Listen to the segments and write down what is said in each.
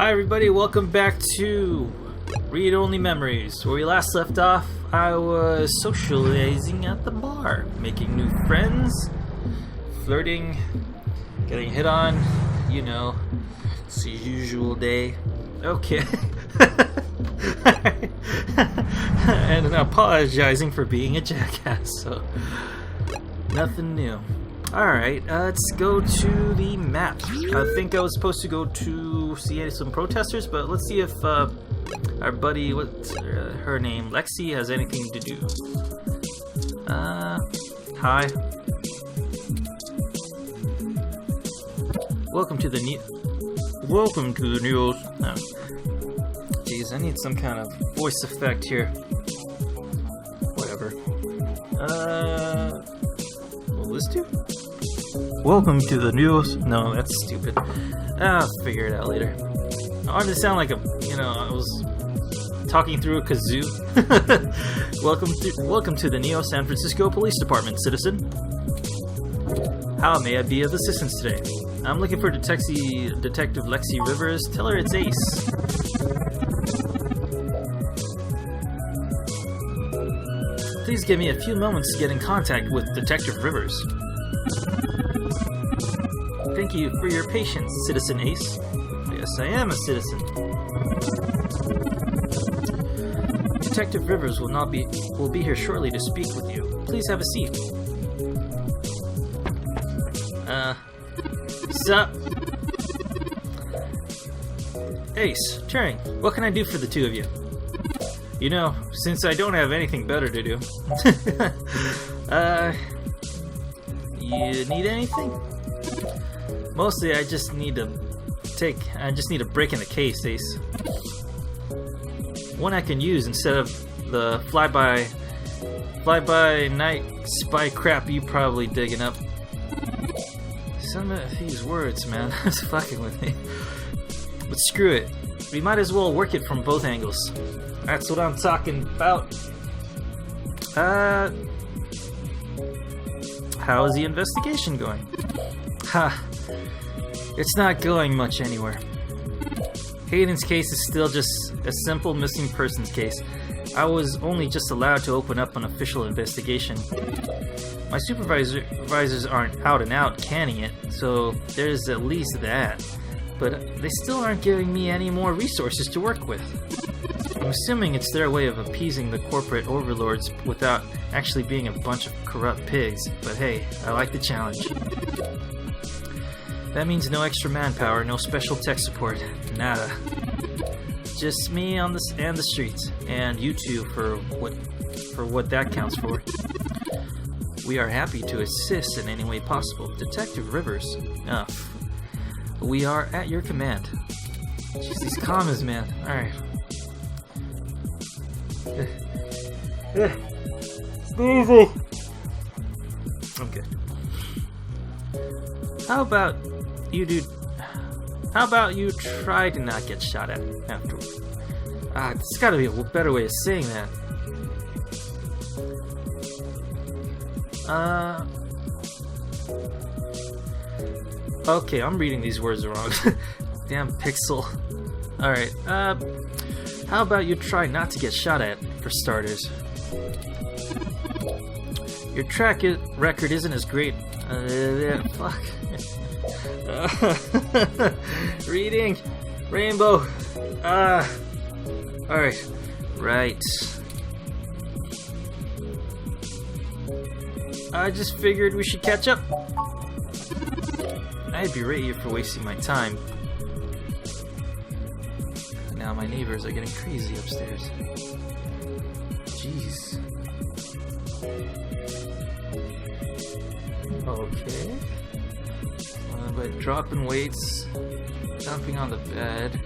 Hi everybody, welcome back to Read Only Memories. Where we last left off, I was socializing at the bar, making new friends, flirting, getting hit on, you know, it's the usual day. Okay. And apologizing for being a jackass, so nothing new. Alright, let's go to the map. I think I was supposed to go to see some protesters, but let's see if our buddy, what's her name, Lexi, has anything to do. Hi. Welcome to the news. Oh. Jeez, I need some kind of voice effect here. Whatever. Will this do? Welcome to the news. No, that's stupid. I'll figure it out later. I wanted to sound like I was talking through a kazoo. Welcome to the Neo San Francisco Police Department, citizen. How may I be of assistance today? I'm looking for Detective Lexi Rivers. Tell her it's Ace. Please give me a few moments to get in contact with Detective Rivers. Thank you for your patience, Citizen Ace. Yes, I am a citizen. Detective Rivers will be here shortly to speak with you. Please have a seat. Sup? Ace, Turing, what can I do for the two of you? You know, since I don't have anything better to do. You need anything? Mostly, I just need a break in the case, Ace. One I can use instead of the fly-by night spy crap you probably digging up. Some of these words, man, it's fucking with me. But screw it. We might as well work it from both angles. That's what I'm talking about. How is the investigation going? Ha. It's not going much anywhere. Hayden's case is still just a simple missing persons case. I was only just allowed to open up an official investigation. My supervisors aren't out and out canning it, so there's at least that. But they still aren't giving me any more resources to work with. I'm assuming it's their way of appeasing the corporate overlords without actually being a bunch of corrupt pigs, but hey, I like the challenge. That means no extra manpower, no special tech support, nada. Just me on the streets, and you two for what that counts for. We are happy to assist in any way possible. Detective Rivers. We are at your command. Jeez, these commas, man. Alright. Sneezy! Okay. How about you try to not get shot at afterward? There's gotta be a better way of saying that. Okay, I'm reading these words wrong. Damn pixel. Alright, how about you try not to get shot at, for starters? Your track record isn't as great. Fuck. Reading. Rainbow. Alright. Right. I just figured we should catch up. I'd berate you for wasting my time. Now my neighbors are getting crazy upstairs. Jeez. Okay. But dropping weights, jumping on the bed,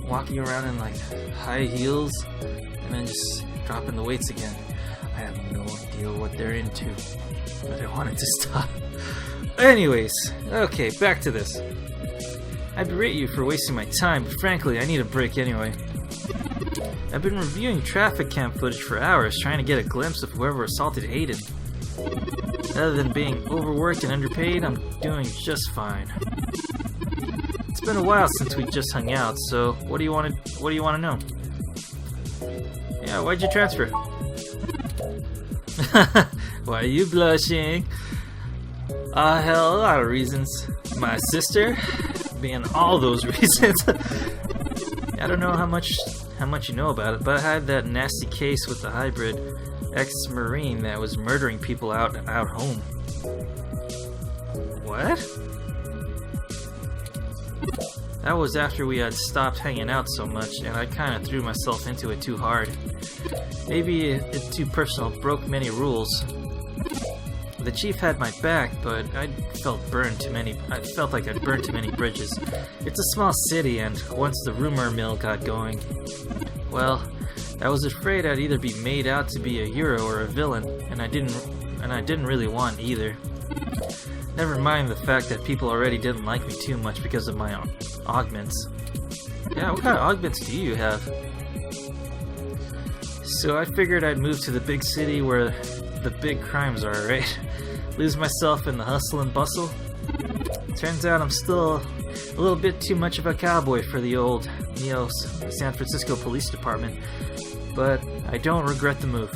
walking around in like high heels, and then just dropping the weights again. I have no idea what they're into, but I wanted to stop. Anyways, okay, back to this. I berate you for wasting my time, but frankly, I need a break anyway. I've been reviewing traffic cam footage for hours, trying to get a glimpse of whoever assaulted Hayden. Other than being overworked and underpaid, I'm doing just fine. It's been a while since we just hung out, so what do you want to know? Yeah, why'd you transfer? Why are you blushing? Hell, a lot of reasons. My sister being all those reasons. I don't know how much you know about it, but I had that nasty case with the hybrid ex-marine that was murdering people out home. What? That was after we had stopped hanging out so much, and I kind of threw myself into it too hard. Maybe it's too personal, broke many rules. The chief had my back, but I felt like I'd burned too many bridges. It's a small city, and once the rumor mill got going, well, I was afraid I'd either be made out to be a hero or a villain, and I didn't really want either. Never mind the fact that people already didn't like me too much because of my augments. Yeah, what kind of augments do you have? So I figured I'd move to the big city where the big crimes are, right? Lose myself in the hustle and bustle. Turns out I'm still a little bit too much of a cowboy for the old Neo San Francisco Police Department, but I don't regret the move.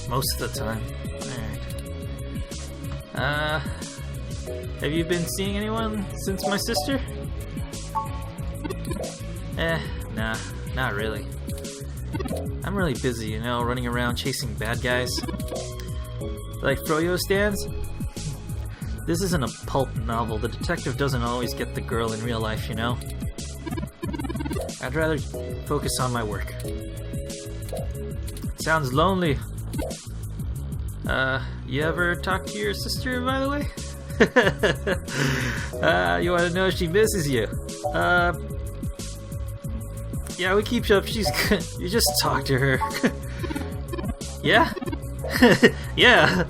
Most of the time. Alright. Have you been seeing anyone since my sister? Nah, not really. I'm really busy, you know, running around chasing bad guys. Like Froyo stands? This isn't a pulp novel. The detective doesn't always get the girl in real life, you know? I'd rather focus on my work. Sounds lonely. You ever talk to your sister, by the way? You want to know if she misses you? Yeah, we keep up. She's good. You just talk to her. Yeah? Yeah.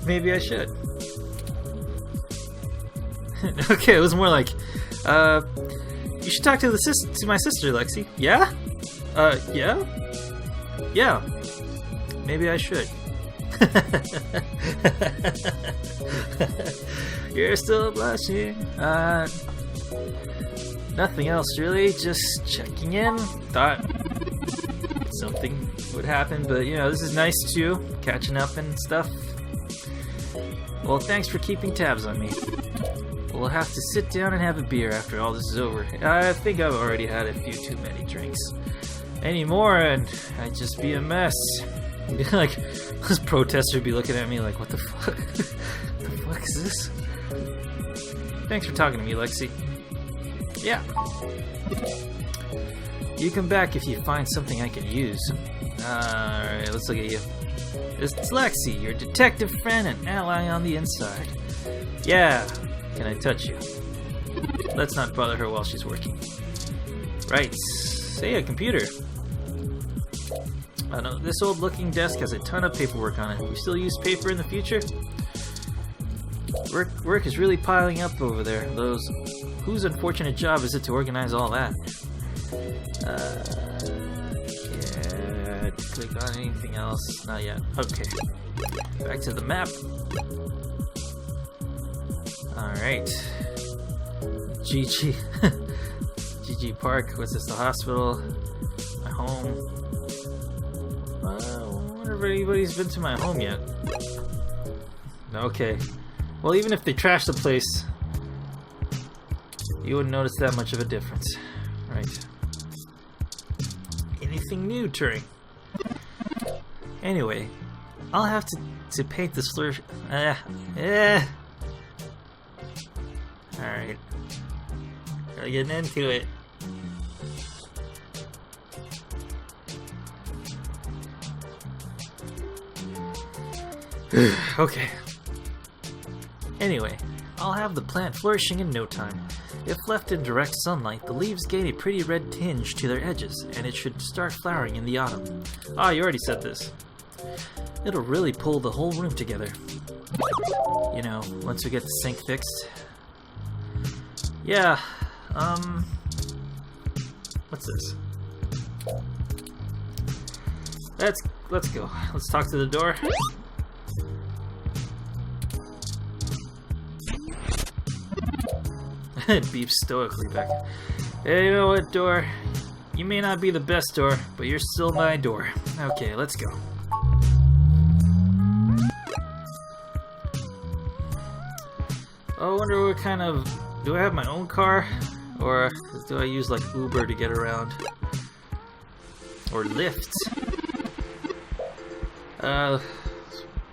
Maybe I should. Okay, it was more like, you should talk to my sister, Lexi. Yeah? Yeah? Yeah. Maybe I should. You're still blushing. Nothing else really, just checking in. Thought something would happen, but you know, this is nice too, catching up and stuff. Well, thanks for keeping tabs on me. We'll have to sit down and have a beer after all this is over. I think I've already had a few too many drinks. Any more and I'd just be a mess. Like, this protester would be looking at me like, what the fuck? What the fuck is this? Thanks for talking to me, Lexi. Yeah. You come back if you find something I can use. Alright, let's look at you. It's Lexi, your detective friend and ally on the inside. Yeah. Can I touch you? Let's not bother her while she's working. Right. Say a computer. I know this old looking desk has a ton of paperwork on it. You still use paper in the future? Work is really piling up over there. Whose unfortunate job is it to organize all that? Can't click on anything else. Not yet. Okay. Back to the map. Alright. GG. GG Park. What's this? The hospital. My home. I wonder if anybody's been to my home yet. Okay. Well, even if they trash the place, you wouldn't notice that much of a difference. Right. Anything new, Turing? Anyway, I'll have to paint this flourish. Alright. Really getting into it. Okay. Anyway, I'll have the plant flourishing in no time. If left in direct sunlight, the leaves gain a pretty red tinge to their edges, and it should start flowering in the autumn. Ah, you already said this. It'll really pull the whole room together. You know, once we get the sink fixed. Yeah, what's this? Let's go. Let's talk to the door. beeps stoically back. Hey, you know what, door? You may not be the best door, but you're still my door. Okay, let's go. Oh, I wonder what kind of... Do I have my own car? Or do I use, like, Uber to get around? Or Lyft?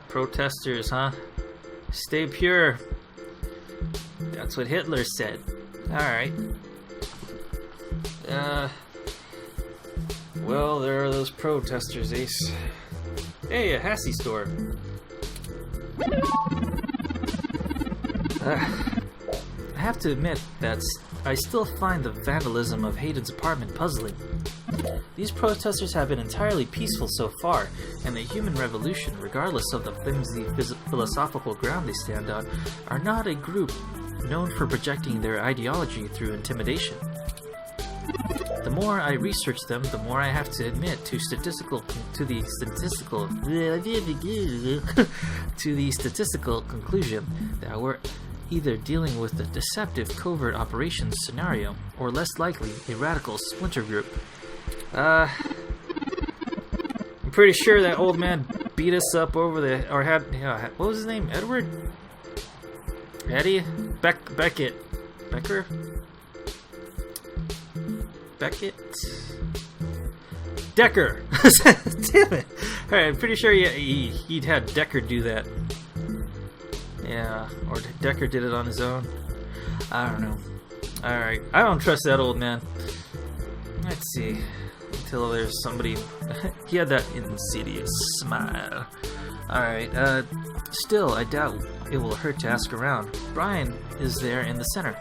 Protesters, huh? Stay pure. That's what Hitler said. Alright. Well, there are those protesters, Ace. Hey, a Hassy store. I have to admit that I still find the vandalism of Hayden's apartment puzzling. These protesters have been entirely peaceful so far, and the human revolution, regardless of the flimsy philosophical ground they stand on, are not a group known for projecting their ideology through intimidation. The more I research them, the more I have to admit to the statistical conclusion that we're either dealing with a deceptive covert operations scenario, or less likely, a radical splinter group. I'm pretty sure that old man beat us up over the, or had, what was his name? Edward? Eddie? Beckett? Becker? Beckett? Decker! Damn it! Alright, I'm pretty sure he'd had Decker do that. Yeah, or Decker did it on his own. I don't know. Alright, I don't trust that old man. Let's see. Until there's somebody... He had that insidious smile. Alright, still, I doubt it will hurt to ask around. Brian is there in the center.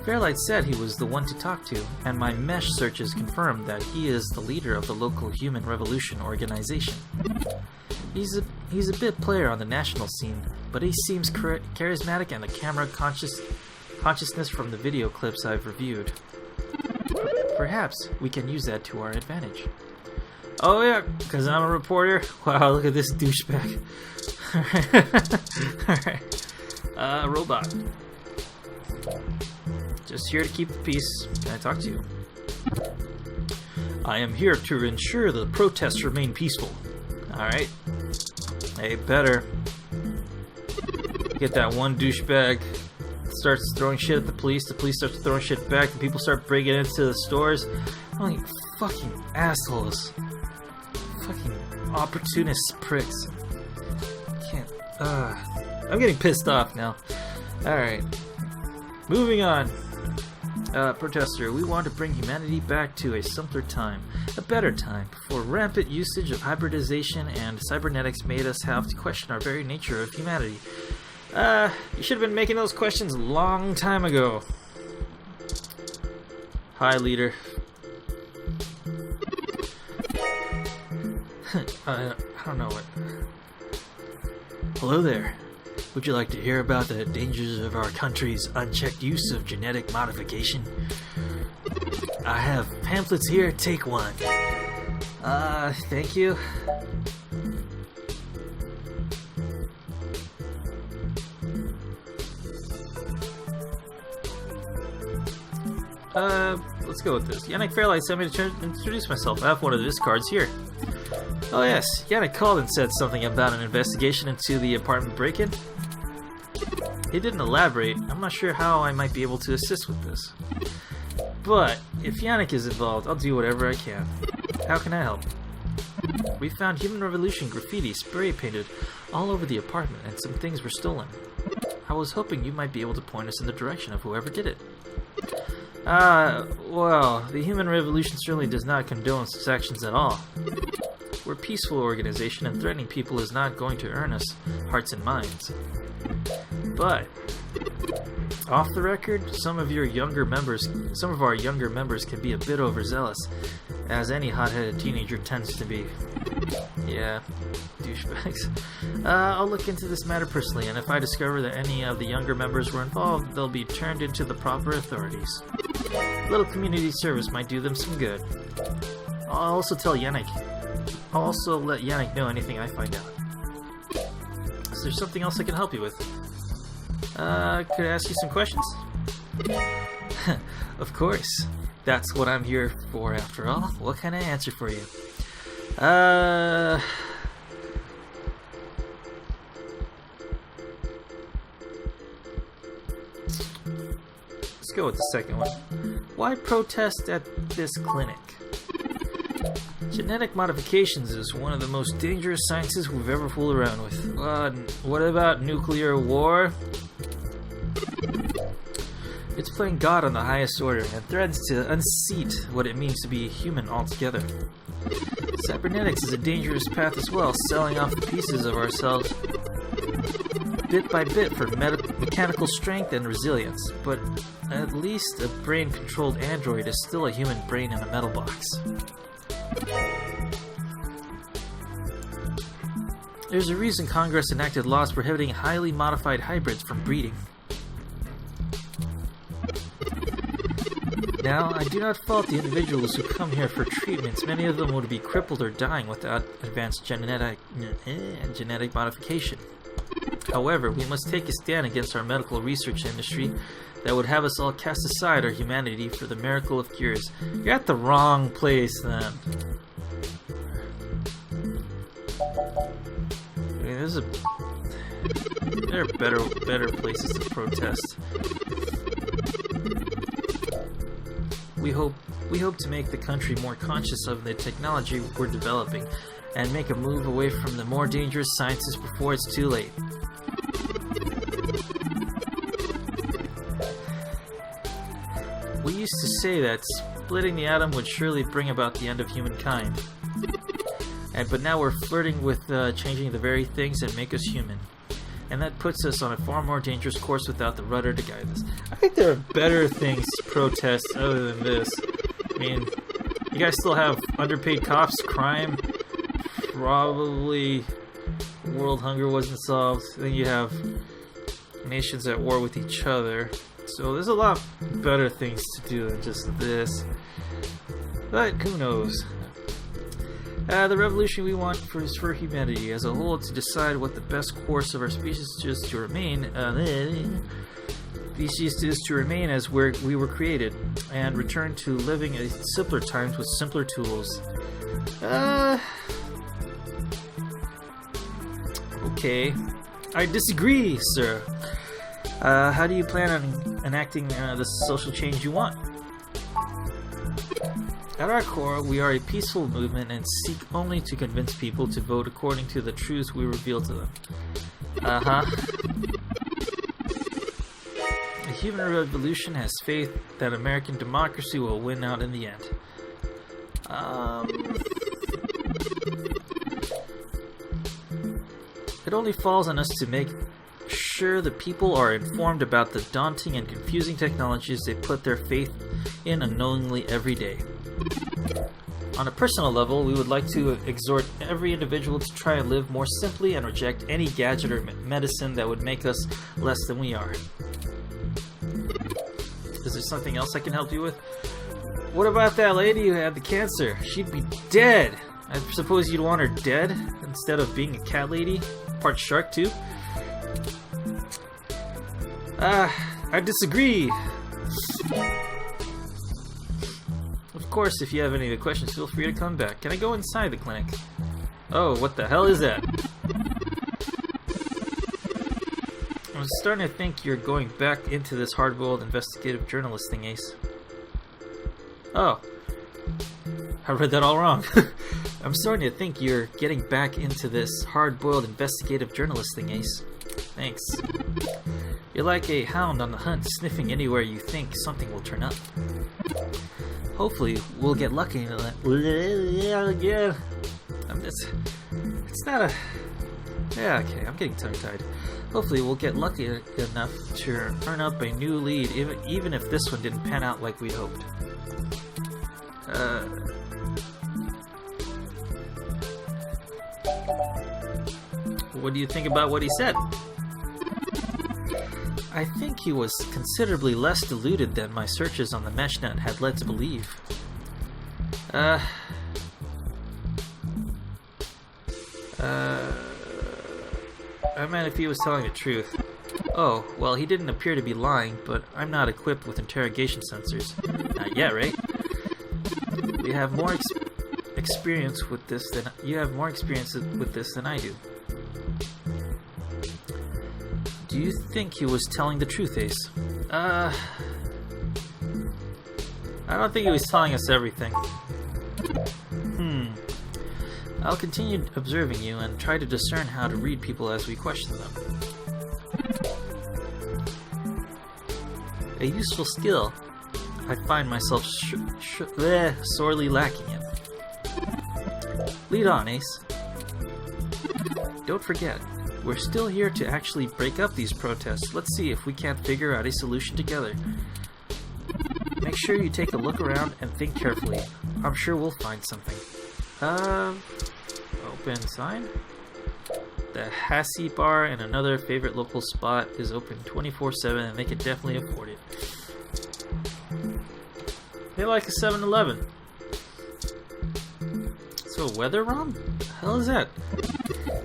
Fairlight said he was the one to talk to, and my mesh searches confirmed that he is the leader of the local Human Revolution organization. He's a bit player on the national scene, but he seems charismatic and the camera consciousness from the video clips I've reviewed. Perhaps we can use that to our advantage. Oh yeah, because I'm a reporter? Wow, look at this douchebag. Alright. Robot. Just here to keep the peace. Can I talk to you? I am here to ensure the protests remain peaceful. Alright. Hey, better. Get that one douchebag. Starts throwing shit at the police starts throwing shit back, and people start breaking into the stores. I'm like, fucking assholes. Fucking opportunist pricks. Can't, I'm getting pissed off now. Alright. Moving on. Protester, we want to bring humanity back to a simpler time, a better time, before rampant usage of hybridization and cybernetics made us have to question our very nature of humanity. You should have been making those questions a long time ago. Hi, leader. I don't know what... Hello there. Would you like to hear about the dangers of our country's unchecked use of genetic modification? I have pamphlets here, take one. Thank you. Let's go with this. Yannick Fairlight sent me to introduce myself. I have one of his cards here. Oh yes, Yannick called and said something about an investigation into the apartment break-in. He didn't elaborate. I'm not sure how I might be able to assist with this. But, if Yannick is involved, I'll do whatever I can. How can I help? We found Human Revolution graffiti spray painted all over the apartment, and some things were stolen. I was hoping you might be able to point us in the direction of whoever did it. Well, the Human Revolution certainly does not condone such actions at all. We're a peaceful organization, and threatening people is not going to earn us hearts and minds. But, off the record, some of our younger members can be a bit overzealous, as any hot-headed teenager tends to be. Yeah, douchebags. I'll look into this matter personally, and if I discover that any of the younger members were involved, they'll be turned into the proper authorities. Little community service might do them some good. I'll also let Yannick know anything I find out. Is there something else I can help you with? Could I ask you some questions? Of course. That's what I'm here for, after all. What can I answer for you? Let's go with the second one. Why protest at this clinic? Genetic modifications is one of the most dangerous sciences we've ever fooled around with. What about nuclear war? It's playing God on the highest order and threatens to unseat what it means to be human altogether. Cybernetics is a dangerous path as well, selling off pieces of ourselves bit by bit for mechanical strength and resilience. But at least a brain-controlled android is still a human brain in a metal box. There's a reason Congress enacted laws prohibiting highly modified hybrids from breeding. Now, I do not fault the individuals who come here for treatments. Many of them would be crippled or dying without advanced genetic modification. However, we must take a stand against our medical research industry that would have us all cast aside our humanity for the miracle of cures. You're at the wrong place, then. I mean, there are better places to protest. We hope to make the country more conscious of the technology we're developing and make a move away from the more dangerous sciences before it's too late. We used to say that splitting the atom would surely bring about the end of humankind. But now we're flirting with changing the very things that make us human. And that puts us on a far more dangerous course without the rudder to guide us. I think there are better things to protest other than this. I mean, you guys still have underpaid cops, crime, probably world hunger wasn't solved. Then you have nations at war with each other. So there's a lot better things to do than just this. But who knows? The revolution we want is for humanity as a whole to decide what the best course of our species is to remain. Species is to remain as we were created, and return to living in simpler times with simpler tools. Okay, I disagree, sir. How do you plan on enacting the social change you want? At our core, we are a peaceful movement and seek only to convince people to vote according to the truths we reveal to them. The human revolution has faith that American democracy will win out in the end. It only falls on us to make sure the people are informed about the daunting and confusing technologies they put their faith in unknowingly every day. On a personal level, we would like to exhort every individual to try and live more simply and reject any gadget or medicine that would make us less than we are. Is there something else I can help you with? What about that lady who had the cancer? She'd be dead. I suppose you'd want her dead instead of being a cat lady? Part shark, too? I disagree. Of course, if you have any other questions, feel free to come back. Can I go inside the clinic? Oh, what the hell is that? I'm starting to think you're going back into this hard-boiled investigative journalist thing, Ace. Oh. I read that all wrong. I'm starting to think you're getting back into this hard-boiled investigative journalist thing, Ace. Thanks. You're like a hound on the hunt, sniffing anywhere you think something will turn up. Hopefully, we'll get lucky. Yeah. It's not a... Yeah, okay, I'm getting tongue-tied. Hopefully, we'll get lucky enough to earn up a new lead, even if this one didn't pan out like we hoped. What do you think about what he said? I think he was considerably less deluded than my searches on the meshnet had led to believe. I meant if he was telling the truth. Oh, well, he didn't appear to be lying, but I'm not equipped with interrogation sensors. Not yet, right? You have more experience with this than I do. Do you think he was telling the truth, Ace? I don't think he was telling us everything. I'll continue observing you and try to discern how to read people as we question them. A useful skill I find myself sorely lacking in. Lead on, Ace. Don't forget, we're still here to actually break up these protests. Let's see if we can't figure out a solution together. Make sure you take a look around and think carefully. I'm sure we'll find something. Open sign. The Hassy bar and another favorite local spot is open 24/7 and they can definitely afford it. They like a 7-Eleven. So weather ROM? The hell is that?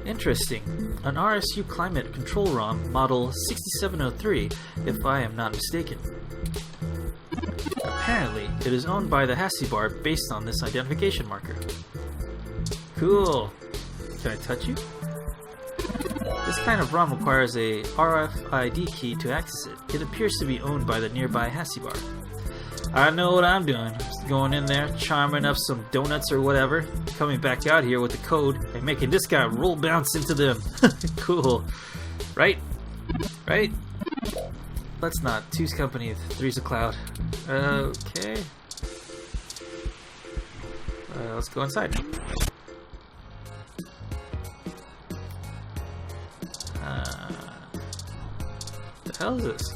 Interesting. An RSU climate control ROM model 6703, if I am not mistaken. Apparently, it is owned by the Hassy bar based on this identification marker. Cool. Can I touch you? This kind of ROM requires a RFID key to access it. It appears to be owned by the nearby Hassy bar. I know what I'm doing. Just going in there, charming up some donuts or whatever, coming back out here with the code, and making this guy roll bounce into them. Cool. Right? Right? Let's not. Two's company, three's a cloud. Okay. Let's go inside. The hell is this?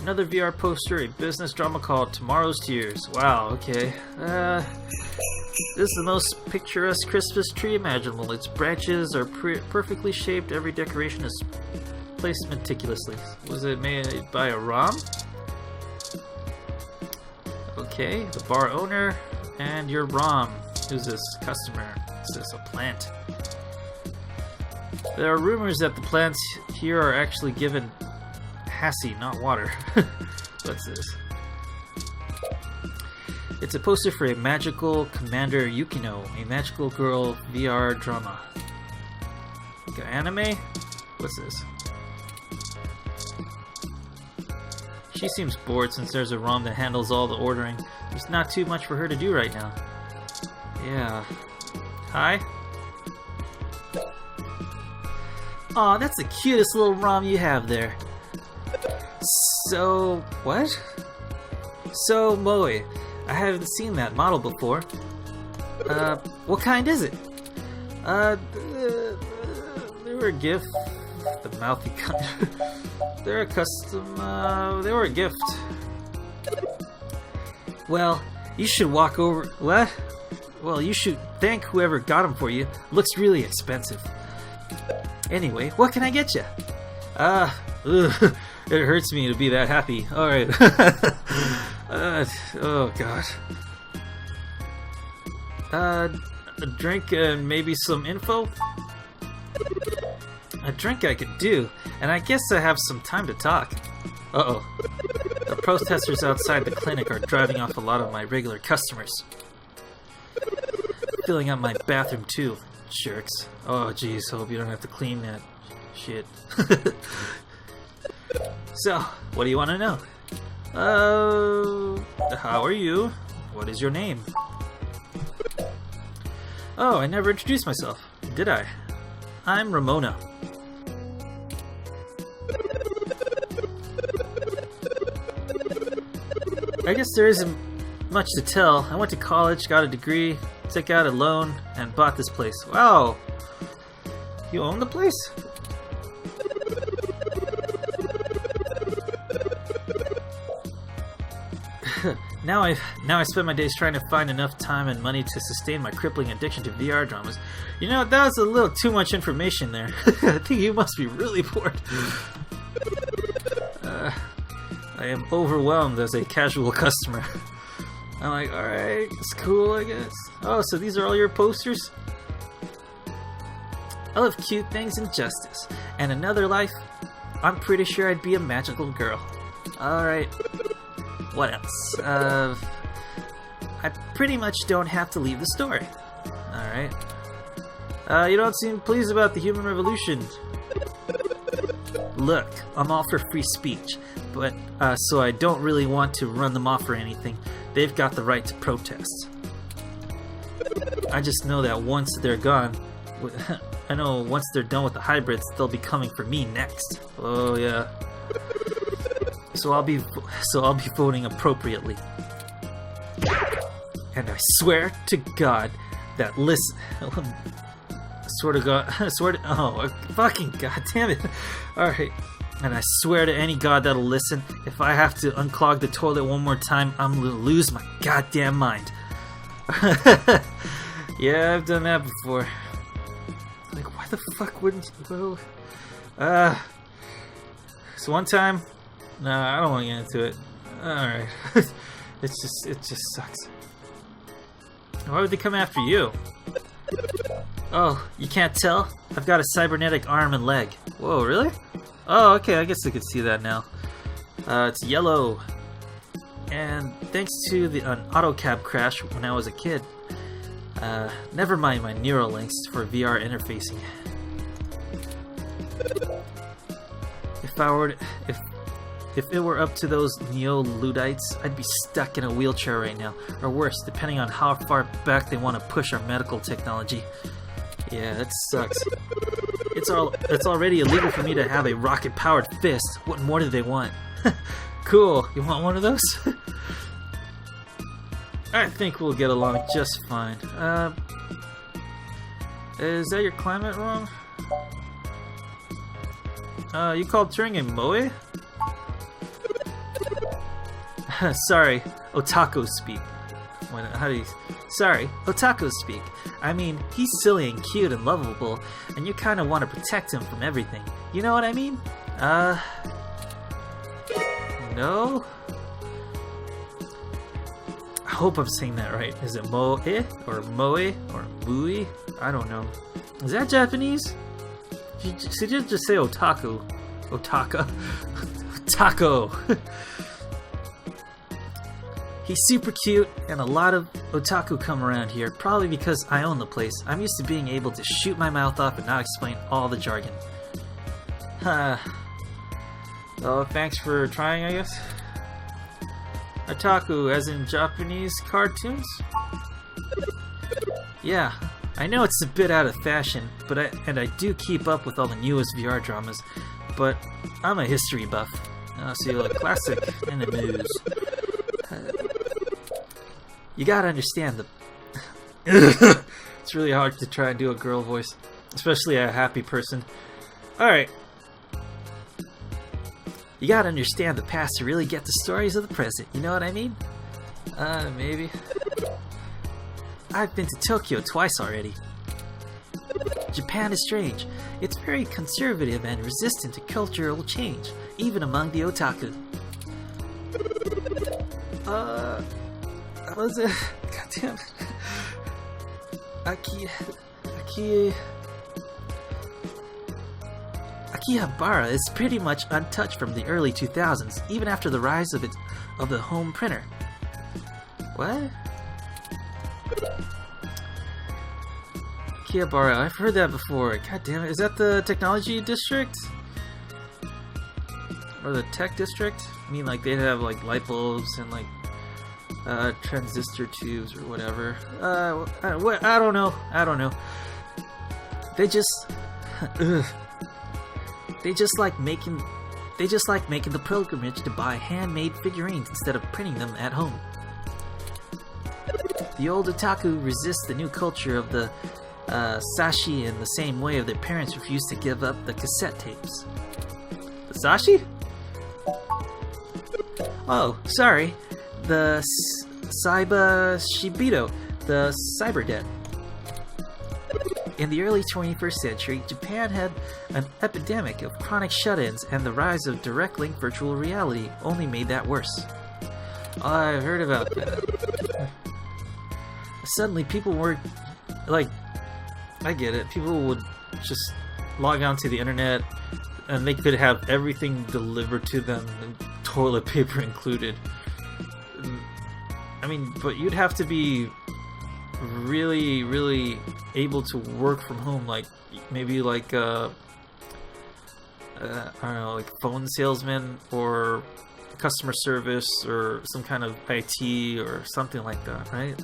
Another VR poster, a business drama called Tomorrow's Tears. Wow, okay. This is the most picturesque Christmas tree imaginable. Its branches are perfectly shaped. Every decoration is placed meticulously. Was it made by a ROM? Okay, the bar owner and your ROM. Who's this customer? Is this a plant? There are rumors that the plants here are actually given Hassy, not water. What's this? It's a poster for a magical Commander Yukino, a magical girl VR drama. Like an anime? What's this? She seems bored since there's a ROM that handles all the ordering. There's not too much for her to do right now. Yeah. Hi? Aw, that's the cutest little ROM you have there. So, what? So, Moe, I haven't seen that model before. What kind is it? They were a gift. The mouthy kind. They're a custom, they were a gift. Well, you should walk over. What? Well, you should thank whoever got them for you. Looks really expensive. Anyway, what can I get you? It hurts me to be that happy. Alright. Oh god. A drink and maybe some info? A drink I could do, and I guess I have some time to talk. Uh-oh. The protesters outside the clinic are driving off a lot of my regular customers. Filling up my bathroom too. Jerks. Oh jeez, hope you don't have to clean that shit. So, what do you want to know? How are you? What is your name? Oh, I never introduced myself, did I? I'm Ramona. I guess there isn't much to tell. I went to college, got a degree, took out a loan, and bought this place. Wow! You own the place? Now I spend my days trying to find enough time and money to sustain my crippling addiction to VR dramas. You know, that was a little too much information there. I think you must be really bored. I am overwhelmed as a casual customer. I'm like, alright, it's cool, I guess. Oh, so these are all your posters? I love cute things and justice. And another life, I'm pretty sure I'd be a magical girl. Alright. What else? I pretty much don't have to leave the story. Alright. You don't seem pleased about the human revolution. Look, I'm all for free speech, but so I don't really want to run them off or anything. They've got the right to protest. I just know that once they're gone, I know once they're done with the hybrids, they'll be coming for me next. Oh yeah. So I'll be voting appropriately. And I swear to God that oh, fucking goddamn it. Alright. And I swear to any god that'll listen, if I have to unclog the toilet one more time, I'm gonna lose my goddamn mind. Yeah, I've done that before. Like, why the fuck wouldn't you? So one time, no, I don't want to get into it. Alright. it just sucks. Why would they come after you? Oh, you can't tell? I've got a cybernetic arm and leg. Whoa, really? Oh, okay, I guess I could see that now. It's yellow. And thanks to an auto cab crash when I was a kid. Never mind my neural links for VR interfacing. If it were up to those Neo-Luddites, I'd be stuck in a wheelchair right now. Or worse, depending on how far back they want to push our medical technology. Yeah, that sucks. It's already illegal for me to have a rocket-powered fist. What more do they want? Cool. You want one of those? I think we'll get along just fine. Is that your climate wrong? You called Turing a moe? Sorry, otaku speak. Sorry, otaku speak. I mean, he's silly and cute and lovable, and you kind of want to protect him from everything. You know what I mean? No? I hope I'm saying that right. Is it moe or moe or mui? I don't know. Is that Japanese? Should you just say otaku? Otaka? Taco! He's super cute, and a lot of otaku come around here, probably because I own the place. I'm used to being able to shoot my mouth off and not explain all the jargon. Oh, thanks for trying, I guess. Otaku, as in Japanese cartoons? Yeah, I know it's a bit out of fashion, but I do keep up with all the newest VR dramas, but I'm a history buff. So you like classic animes. You gotta understand it's really hard to try and do a girl voice, especially a happy person. Alright. You gotta understand the past to really get the stories of the present, you know what I mean? Maybe. I've been to Tokyo twice already. Japan is strange. It's very conservative and resistant to cultural change, even among the otaku. What was it? God damn it. Akihabara is pretty much untouched from the early 2000s, even after the rise of the home printer. What? Akihabara, I've heard that before. God damn it, is that the technology district? Or the tech district? I mean, like, they'd have, like, light bulbs and, like, transistor tubes or whatever. I don't know. They just... They just like making the pilgrimage to buy handmade figurines instead of printing them at home. The old otaku resist the new culture of the sashi in the same way their parents refused to give up the cassette tapes. The sashi? Oh, sorry. The Saiba Shibito, the cyber debt. In the early 21st century, Japan had an epidemic of chronic shut-ins, and the rise of direct-link virtual reality only made that worse. Oh, I've heard about that. Suddenly, people were, like, I get it, people would just log onto the internet, and they could have everything delivered to them, and toilet paper included. I mean, but you'd have to be really, really able to work from home, like maybe like I don't know, like phone salesman or customer service or some kind of IT or something like that, right?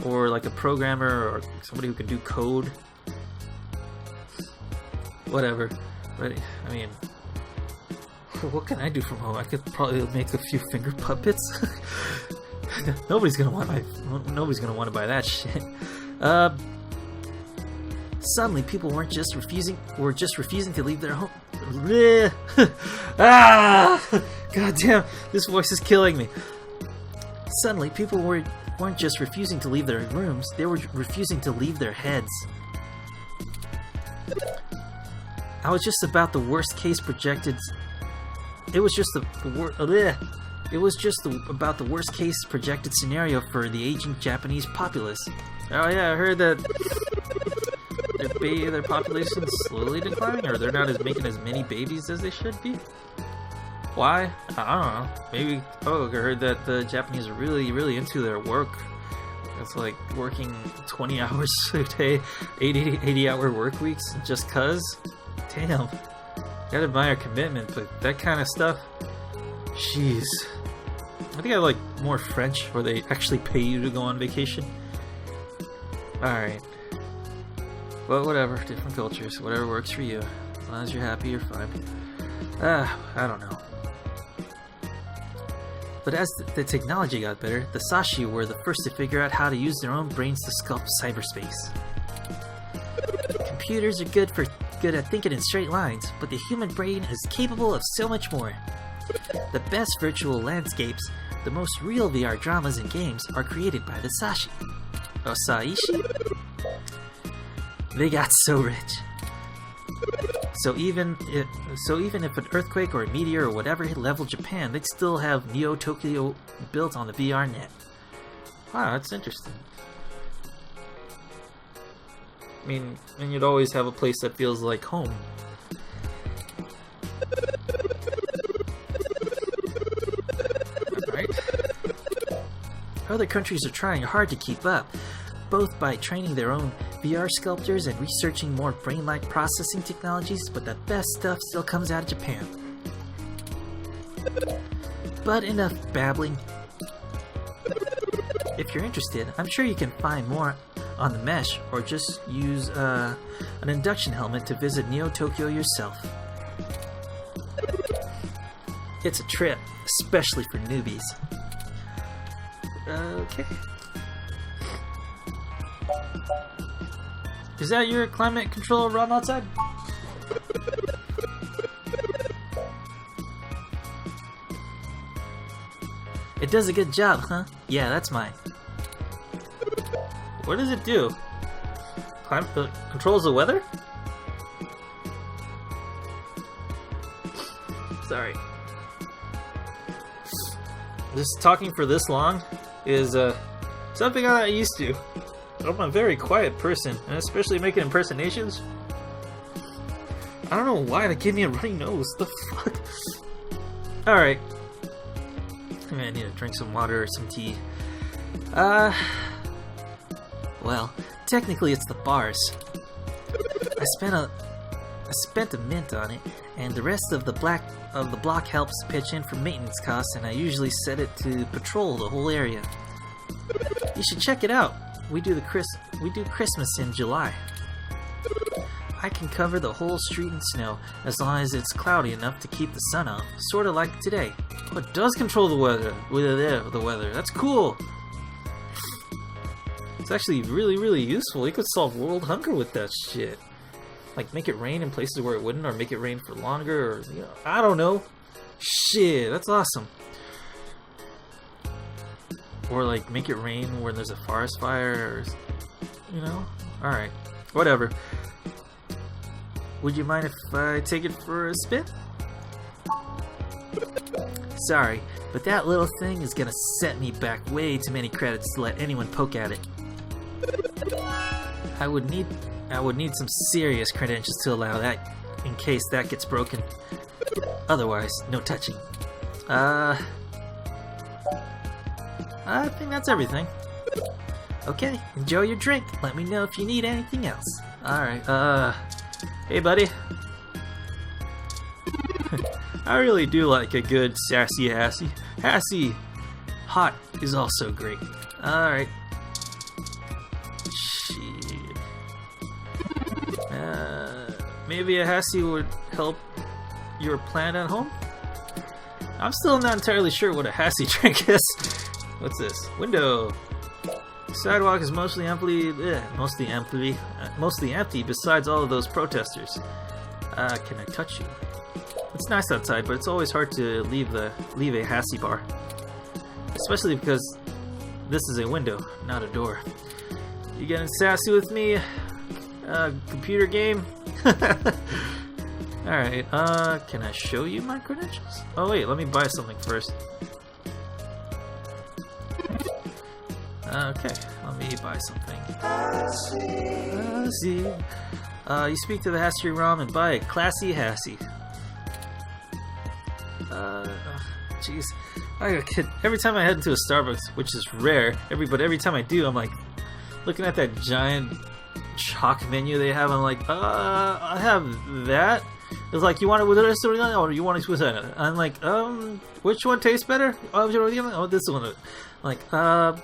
Or like a programmer or somebody who can do code. Whatever. But I mean, what can I do from home? I could probably make a few finger puppets. Nobody's gonna want to buy that shit. Suddenly, people were just refusing to leave their home. God damn, this voice is killing me. Suddenly, people weren't just refusing to leave their rooms; they were refusing to leave their heads. I was just about the worst case projected. It was just about the worst case projected scenario for the aging Japanese populace. Oh yeah, I heard that their population is slowly declining, or they're not making as many babies as they should be. Why? I don't know. Maybe. Oh, I heard that the Japanese are really, really into their work. It's like working 20 hours a day, 80-hour work weeks, just cause. Damn. Gotta admire commitment, but that kind of stuff. Jeez. I think I like more French, where they actually pay you to go on vacation. Alright. Well, whatever. Different cultures. Whatever works for you. As long as you're happy, you're fine. I don't know. But as the technology got better, the Sashi were the first to figure out how to use their own brains to sculpt cyberspace. Computers are good at thinking in straight lines, but the human brain is capable of so much more. The best virtual landscapes, the most real VR dramas and games are created by the Sashi. Osaishi? They got so rich. So even if an earthquake or a meteor or whatever hit level Japan, they'd still have Neo Tokyo built on the VR net. Wow, that's interesting. I mean, and you'd always have a place that feels like home. Alright. Other countries are trying hard to keep up, both by training their own VR sculptors and researching more brain-like processing technologies, but the best stuff still comes out of Japan. But enough babbling. If you're interested, I'm sure you can find more on the mesh, or just use an induction helmet to visit Neo Tokyo yourself. It's a trip, especially for newbies. Okay. Is that your climate control run outside? It does a good job, huh? Yeah, that's mine. What does it do? Controls the weather? Sorry. This talking for this long is something I'm not used to. I'm a very quiet person, and especially making impersonations. I don't know why that gave me a runny nose. The fuck? Alright. I need to drink some water or some tea. Well, technically it's the bars. I spent a mint on it, and the rest of the block helps pitch in for maintenance costs, and I usually set it to patrol the whole area. You should check it out. We do Christmas in July. I can cover the whole street in snow as long as it's cloudy enough to keep the sun off, sort of like today. Oh, it does control the weather. The weather. That's cool. It's actually really, really useful. You could solve world hunger with that shit. Like make it rain in places where it wouldn't, or make it rain for longer, or I don't know. Shit, that's awesome. Or like make it rain where there's a forest fire, or Alright, whatever. Would you mind if I take it for a spin? Sorry, but that little thing is gonna set me back way too many credits to let anyone poke at it. I would need I would need some serious credentials to allow that in case that gets broken. Otherwise, no touching. I think that's everything. Okay, enjoy your drink. Let me know if you need anything else. Alright, hey buddy. I really do like a good sassy Hassy. Hassy hot is also great. Alright. Shit. Maybe a Hassy would help your plan at home? I'm still not entirely sure what a Hassy drink is. What's this? Window. The sidewalk is mostly empty besides all of those protesters. Can I touch you? It's nice outside, but it's always hard to leave a Hassy bar. Especially because this is a window, not a door. You getting sassy with me? Computer game? Alright, can I show you my credentials? Oh wait, let me buy something first. Okay, let me buy something. Hassy. You speak to the Hassy ROM and buy a classy Hassy. Jeez. Every time I head into a Starbucks, which is rare, but every time I do, I'm like, looking at that giant chalk menu they have, I'm like, I have that. It's like, you want it with this or you want it with that? I'm like, which one tastes better? Oh, this one. I'm like, I'm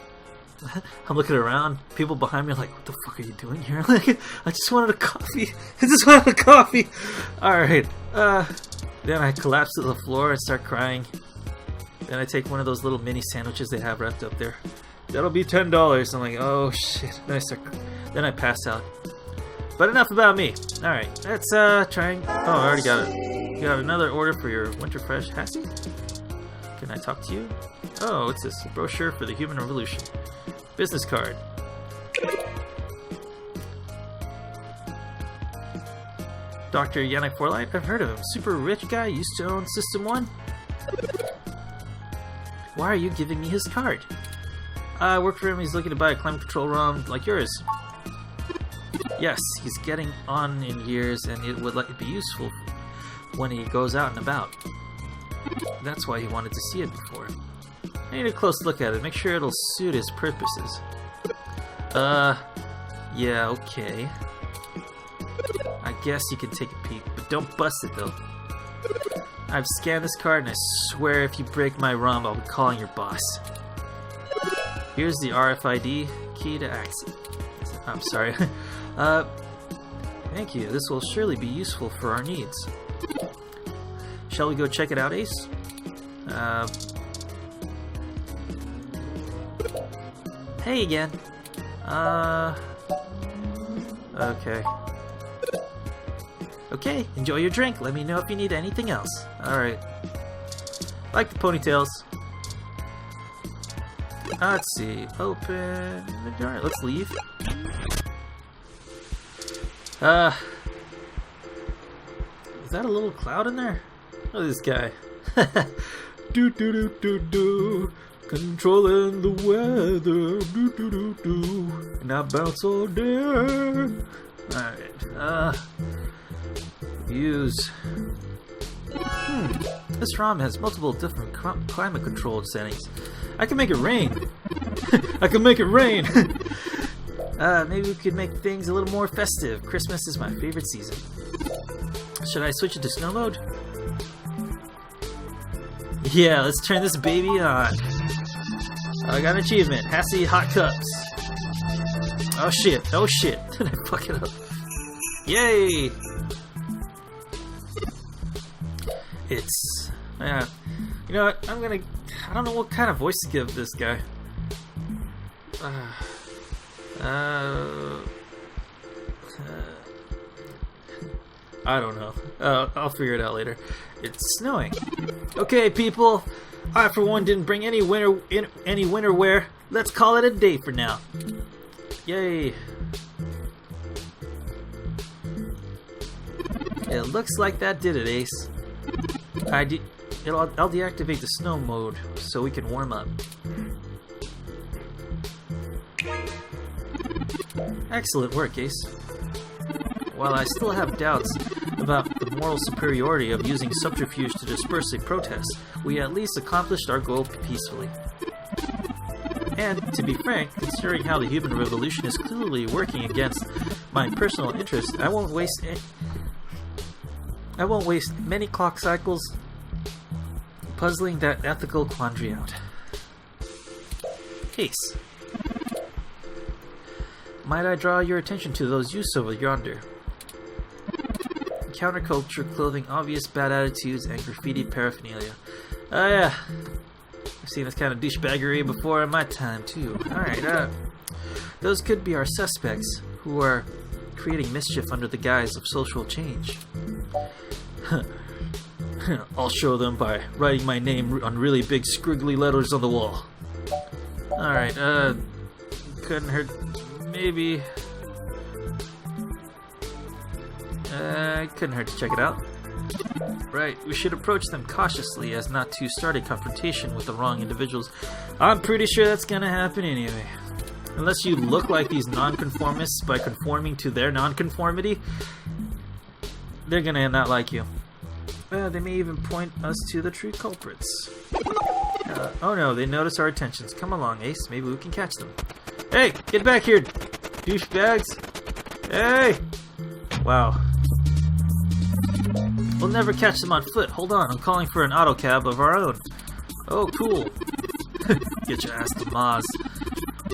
looking around. People behind me are like, what the fuck are you doing here? Like, I just wanted a coffee. I just wanted a coffee. Alright. Then I collapse to the floor and start crying. Then I take one of those little mini sandwiches they have wrapped up there. That'll be $10. I'm like, oh shit. Then I pass out. But enough about me. Alright, let's try and... Oh, I already got it. You got another order for your Winter Fresh Hassy? Can I talk to you? Oh, what's this? A brochure for the Human Revolution. Business card. Dr. Yannick Forlight? I've heard of him. Super rich guy, used to own System 1? Why are you giving me his card? I work for him. He's looking to buy a climate control ROM like yours. Yes, he's getting on in years, and it would be useful when he goes out and about. That's why he wanted to see it before. I need a close look at it, make sure it'll suit his purposes. Yeah, okay. I guess you can take a peek, but don't bust it though. I've scanned this card, and I swear if you break my ROM, I'll be calling your boss. Here's the RFID key to access. I'm sorry. Thank you. This will surely be useful for our needs. Shall we go check it out, Ace? Hey again. Okay. Okay, enjoy your drink. Let me know if you need anything else. Alright. Like the ponytails. Let's see. Open the door. Let's leave. Is that a little cloud in there? Look at this guy. Do do do do do. Controlling the weather. Do do do do. And I bounce all day. Alright. Views. This ROM has multiple different climate controlled settings. I can make it rain. I can make it rain. Maybe we could make things a little more festive. Christmas is my favorite season. Should I switch it to snow mode? Yeah, let's turn this baby on. I got an achievement. Hassy Hot Cups. Oh shit. Oh shit. Did I fuck it up? Yay! It's... you know what? I don't know what kind of voice to give this guy. I don't know. I'll figure it out later. It's snowing. Okay, people. I, for one, didn't bring any winter wear. Let's call it a day for now. Yay. It looks like that did it, Ace. I'll deactivate the snow mode so we can warm up. Excellent work, Ace. while I still have doubts about the moral superiority of using subterfuge to disperse a protest, we at least accomplished our goal peacefully. And, to be frank, considering how the human revolution is clearly working against my personal interest, I won't waste many clock cycles puzzling that ethical quandary out. Case. Might I draw your attention to those youths over yonder? Counterculture clothing obvious bad attitudes and graffiti paraphernalia. Oh yeah. I've seen this kind of douchebaggery before in my time, too. Alright, those could be our suspects, who are creating mischief under the guise of social change. I'll show them by writing my name on really big squiggly letters on the wall. Alright, couldn't hurt... maybe... couldn't hurt to check it out. Right, we should approach them cautiously as not to start a confrontation with the wrong individuals. I'm pretty sure that's gonna happen anyway. Unless you look like these nonconformists by conforming to their nonconformity, they're gonna not like you. They may even point us to the true culprits. Oh no, they notice our attentions. Come along, Ace. Maybe we can catch them. Hey, get back here, douchebags! Hey! Wow. We'll never catch them on foot. Hold on, I'm calling for an auto cab of our own. Oh, cool. Get your ass to Maz.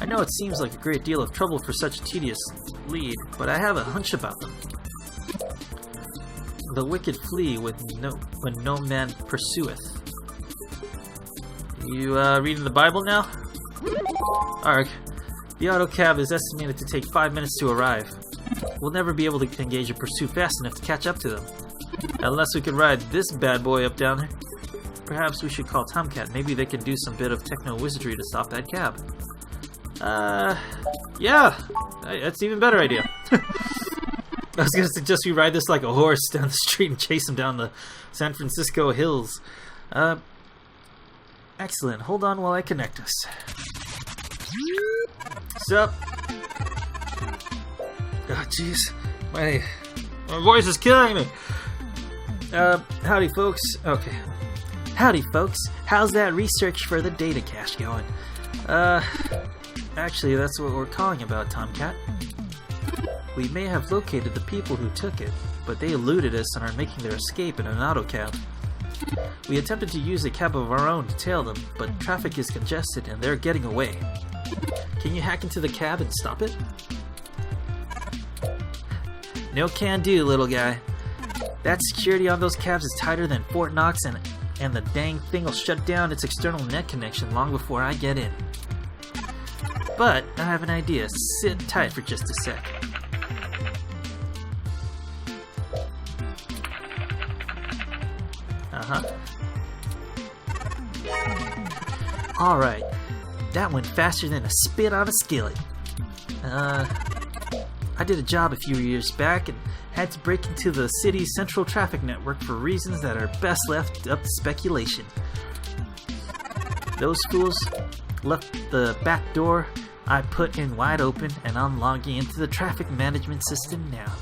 I know it seems like a great deal of trouble for such a tedious lead, but I have a hunch about them. The wicked flee when no man pursueth. You reading the Bible now? Arg. The auto cab is estimated to take 5 minutes to arrive. We'll never be able to engage in pursuit fast enough to catch up to them. Unless we can ride this bad boy up down there. Perhaps we should call Tomcat. Maybe they can do some bit of techno-wizardry to stop that cab. Yeah! That's an even better idea. I was gonna suggest we ride this like a horse down the street and chase him down the San Francisco hills. Excellent. Hold on while I connect us. Sup? Oh, jeez. My voice is killing me. Howdy, folks. Okay. Howdy, folks. How's that research for the data cache going? Actually, that's what we're calling about, Tomcat. We may have located the people who took it, but they eluded us and are making their escape in an autocab. We attempted to use a cab of our own to tail them, but traffic is congested and they're getting away. Can you hack into the cab and stop it? No can do, little guy. That security on those cabs is tighter than Fort Knox, and the dang thing will shut down its external net connection long before I get in. But I have an idea. Sit tight for just a sec. Alright. That went faster than a spit on a skillet. I did a job a few years back and had to break into the city's central traffic network for reasons that are best left up to speculation. Those fools left the back door I put in wide open, and I'm logging into the traffic management system now.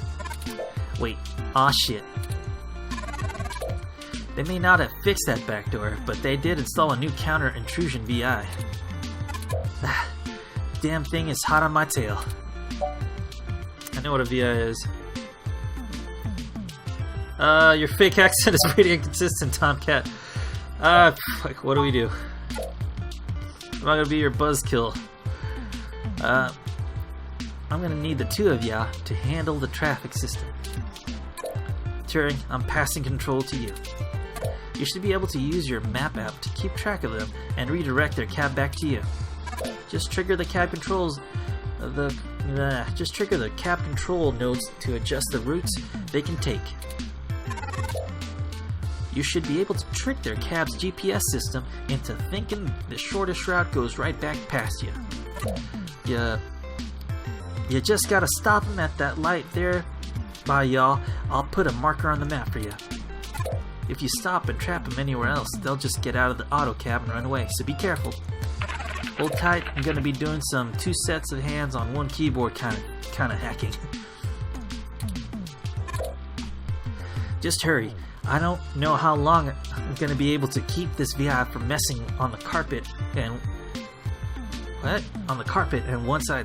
Wait, aw shit. They may not have fixed that back door, but they did install a new counter-intrusion VI. Damn thing is hot on my tail. I know what a VI is. Your fake accent is pretty inconsistent, Tomcat. What do we do? I'm not gonna be your buzzkill. I'm gonna need the two of ya to handle the traffic system. Turing, I'm passing control to you. You should be able to use your map app to keep track of them and redirect their cab back to you. Just trigger the cab controls. Just trigger the cab control nodes to adjust the routes they can take. You should be able to trick their cab's GPS system into thinking the shortest route goes right back past you. You just gotta stop them at that light there by y'all. I'll put a marker on the map for you. If you stop and trap them anywhere else, they'll just get out of the auto cab and run away, so be careful. Hold tight, I'm gonna be doing some 2 sets of hands on 1 keyboard kind of hacking. Just hurry. I don't know how long I'm gonna be able to keep this VI from messing on the carpet and... What? On the carpet, and once I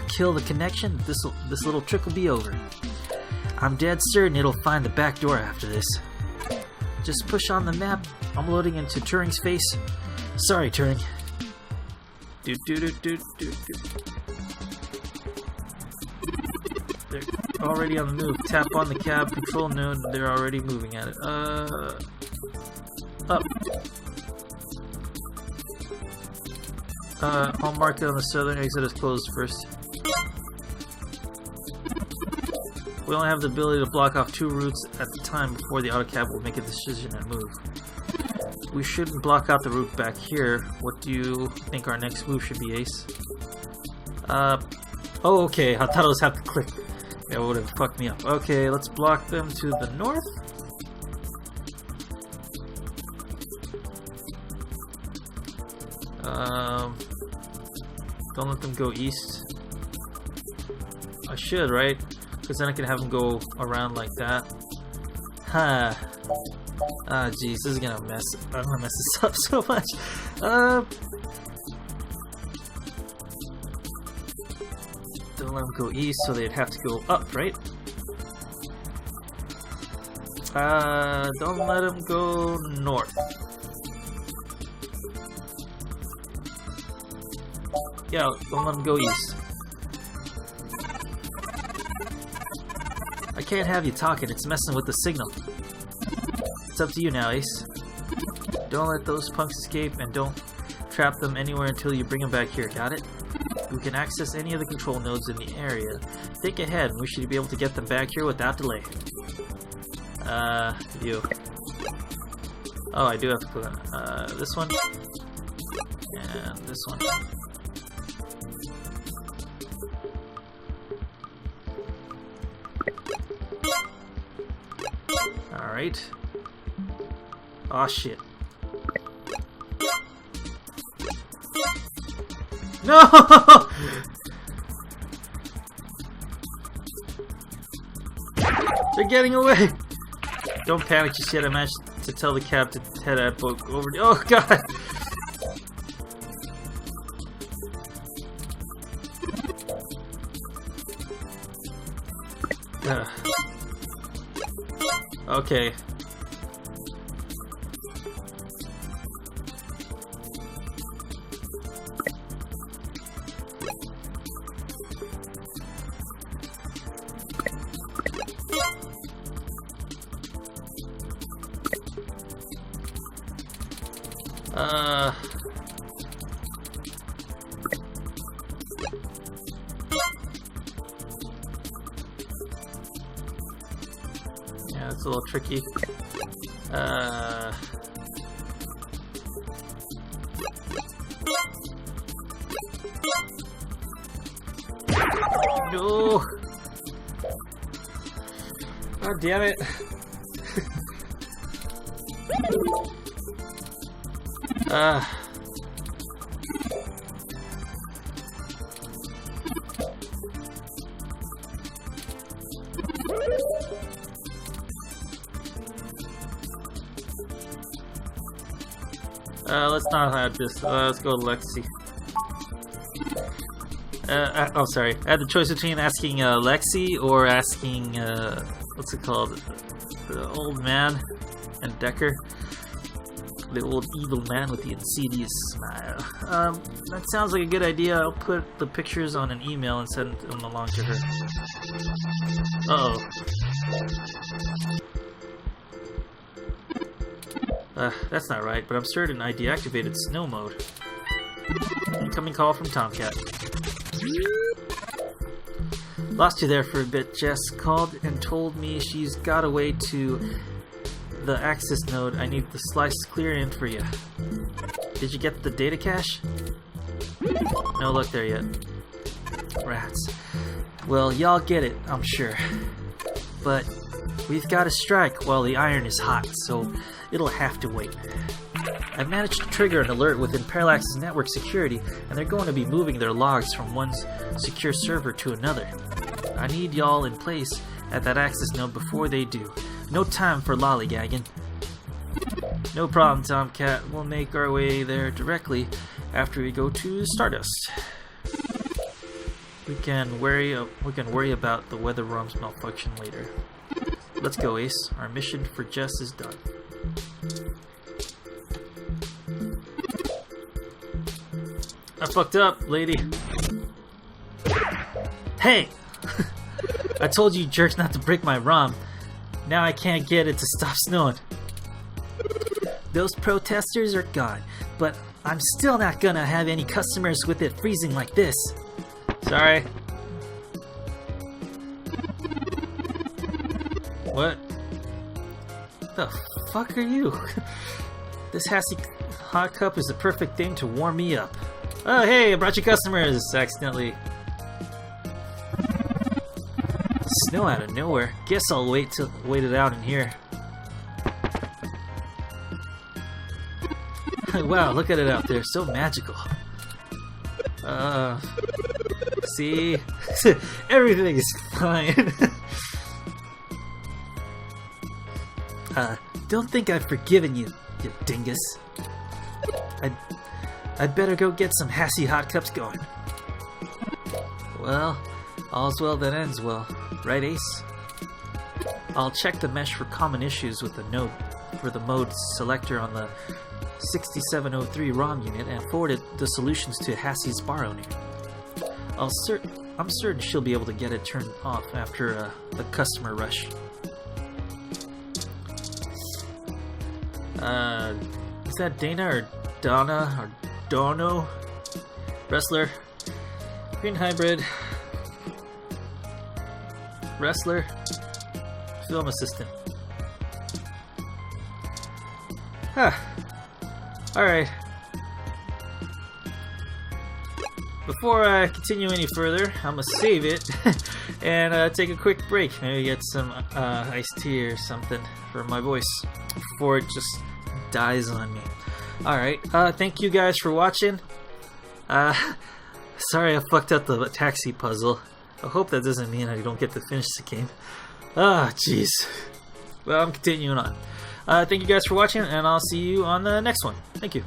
kill the connection, this little trick will be over. I'm dead certain it'll find the back door after this. Just push on the map. I'm loading into Turing's face. Sorry, Turing. They're already on the move. Tap on the cab control node. They're already moving at it. Up. I'll mark it on the southern exit as closed first. We only have the ability to block off 2 routes at the time before the autocab will make a decision and move. We shouldn't block out the route back here. What do you think our next move should be, Ace? Oh, okay. I thought I was have to click. That would have fucked me up. Okay, let's block them to the north. Don't let them go east. I should, right? Because then I can have them go around like that. Huh. Ah, jeez, this is gonna mess. I'm gonna mess this up so much. Don't let them go east, so they'd have to go up, right? Don't let them go north. Yeah, don't let them go east. I can't have you talking, it's messing with the signal. It's up to you now, Ace. Don't let those punks escape, and don't trap them anywhere until you bring them back here, got it? We can access any of the control nodes in the area. Think ahead, and we should be able to get them back here without delay. You. Oh, I do have to put on, this one. And this one. Alright. Aw, shit. No! They're getting away! Don't panic just yet. I managed to tell the cab to head that boat over. Oh, God! Okay. Yeah, it's a little tricky. No! God damn it! Let's not have this. Let's go to Lexi. Oh, sorry. I had the choice between asking Lexi or asking, what's it called? The old man and Decker. The old evil man with the insidious smile. That sounds like a good idea. I'll put the pictures on an email and send them along to her. Uh-oh. That's not right, but I'm certain I deactivated snow mode. Incoming call from Tomcat. Lost you there for a bit. Jess called and told me she's got a way to the access node. I need the slice clear in for you. Did you get the data cache? No luck there yet. Rats. Well, y'all get it, I'm sure. But we've got to strike while the iron is hot, so it'll have to wait. I've managed to trigger an alert within Parallax's network security, and they're going to be moving their logs from one secure server to another. I need y'all in place at that access node before they do. No time for lollygagging. No problem, Tomcat. We'll make our way there directly after we go to Stardust. We can worry about the weather room's malfunction later. Let's go, Ace. Our mission for Jess is done. I fucked up, lady. Hey! I told you jerks not to break my ROM. Now I can't get it to stop snowing. Those protesters are gone, but I'm still not gonna have any customers with it freezing like this. Sorry. What? The fuck are you? This Hassy hot cup is the perfect thing to warm me up. Oh hey, I brought you customers accidentally. Snow out of nowhere. Guess I'll wait it out in here. Wow, look at it out there, so magical. See? Everything is fine. Don't think I've forgiven you, you dingus. I'd better go get some Hassy hot cups going. Well, all's well that ends well. Right, Ace? I'll check the mesh for common issues with the node for the mode selector on the 6703 ROM unit and forwarded the solutions to Hassy's bar owner. I'm certain she'll be able to get it turned off after the customer rush. Is that Dana or Donna or Dono? Wrestler. Green Hybrid. Wrestler. Film assistant. Huh. Alright. Before I continue any further, I'm gonna save it and take a quick break. Maybe get some iced tea or something for my voice before it just dies on me. Alright, thank you guys for watching. Sorry I fucked up the taxi puzzle. I hope that doesn't mean I don't get to finish the game. Ah, jeez. Well, I'm continuing on. Thank you guys for watching, and I'll see you on the next one. Thank you.